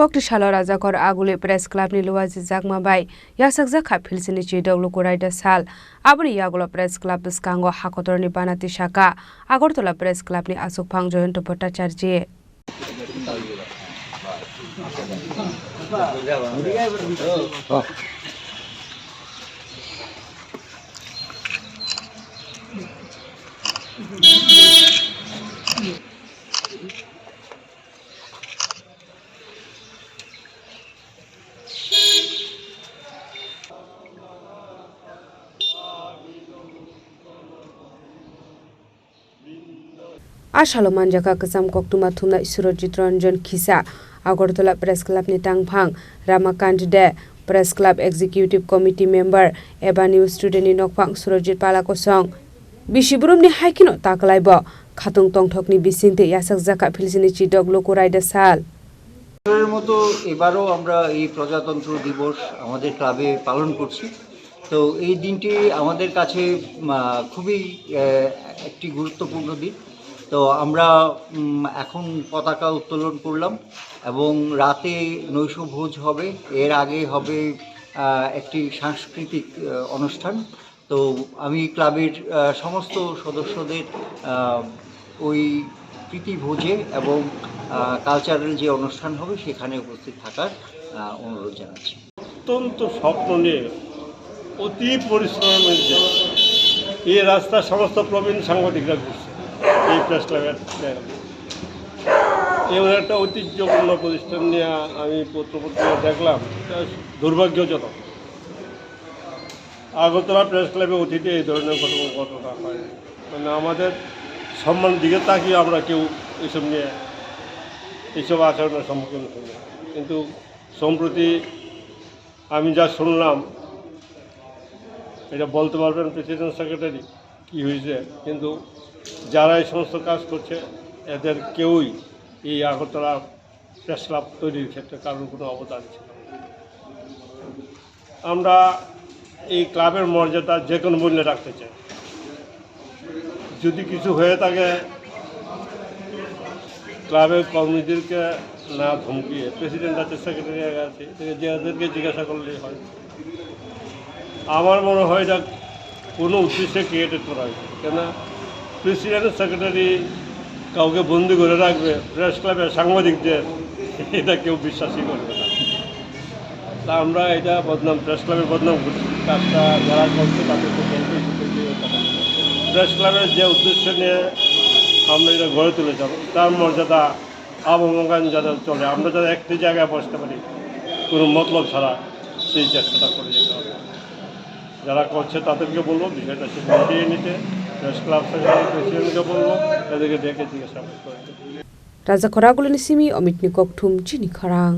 Kokti Shalo Rajakor Aguli Press Club ni Luwazi Zagmabai Yasakza Kapilsini Chidog Lukoraida Sal Abri Yagola Press Club Skango Hakotor ni Banati Shaka Agortola Press Club ni Asukpang Joyento Bhattacharjee Ashalo manjaka kesam koktuma thumna Surojit Ranjan Khisa Agortola Press Club ni Tangphang Ramakant De Press Club Executive Committee Member Eba News Student ni Nokphang Surojit Palakosong Bishiburum ni haikino taklaibo Khatung Tongthok ni bisingte yasak jaka philsini chidog Lukoraida Sal এর মতো এবারও আমরা এই প্রজাতন্ত্র দিবস আমাদের ক্লাবে পালন করছি তো এই দিনটি আমাদের কাছে খুবই একটি গুরুত্বপূর্ণ দিন তো আমরা এখন পতাকা উত্তোলন করলাম এবং রাতে নৈশভোজ হবে এর আগে হবে একটি সাংস্কৃতিক অনুষ্ঠান তো আমি ক্লাবের সমস্ত সদস্যদের ওই প্রীতিভোজে এবং কালচারাল যে অনুষ্ঠান হবে সেখানে উপস্থিত থাকার অনুরোধ জানাচ্ছি অত্যন্ত স্বপ্ন নিয়ে অতি পরিশ্রমের মধ্যে এই রাস্তা সমস্ত প্রবীণ সাংবাদিকরা ঘুরছে এই প্রেস ক্লাবের এমন একটা ঐতিহ্যপূর্ণ প্রতিষ্ঠান নিয়ে আমি পত্রপত্রিকা দেখলাম দুর্ভাগ্যজনক আগরতলা প্রেস ক্লাবে অতীতে এই ধরনের ঘটনা হয় মানে আমাদের সম্মানের দিকে তাকিয়ে আমরা কেউ এইসব নিয়ে এইসব আচরণের সম্মুখীন হই কিন্তু সম্প্রতি আমি যা শুনলাম এটা বলতে পারবেন প্রেসিডেন্ট সেক্রেটারি কী হয়েছে কিন্তু যারা এই সমস্ত কাজ করছে এদের কেউই এই আগরতলা প্রেস ক্লাব তৈরির ক্ষেত্রে কারোর কোনো অবদান ছিল আমরা এই ক্লাবের মর্যাদা যে কোনো মূল্যে রাখতে চাই যদি কিছু হয়ে থাকে ক্লাবের কর্মীদেরকে না ধমকিয়ে প্রেসিডেন্ট আছে সেক্রেটারি আছে যাদেরকে জিজ্ঞাসা করলেই হয় আমার মনে হয় এটা কোনো উদ্দেশ্যে ক্রিয়েটেড করা হয়েছে কেন প্রেসিডেন্ট সেক্রেটারি কাউকে বন্দি করে রাখবে প্রেস ক্লাবের সাংবাদিকদের এটা কেউ বিশ্বাসই করবে না তা আমরা এটা বদনাম প্রেস ক্লাবের বদনাম করছি কাজটা যারা করছে তাদেরকে প্রেস ক্লাবের যে উদ্দেশ্য নিয়ে আমরা এটা গড়ে তুলে যাব তার মর্যাদা অবগান যাতে চলে আমরা যাতে একটি জায়গায় বসতে পারি কোনো মতলব ছাড়া সেই চেষ্টাটা করে যেতে হবে যারা করছে তাদেরকে বলবো বিষয়টা সে মিটিয়ে নিতে প্রেস ক্লাব সেক্রেটারি প্রেসিডেন্টকে বলবো তাদেরকে ডেকে জিজ্ঞাসা করতে Raja Koragulani Simi Omitni Kokthum Chini Kharang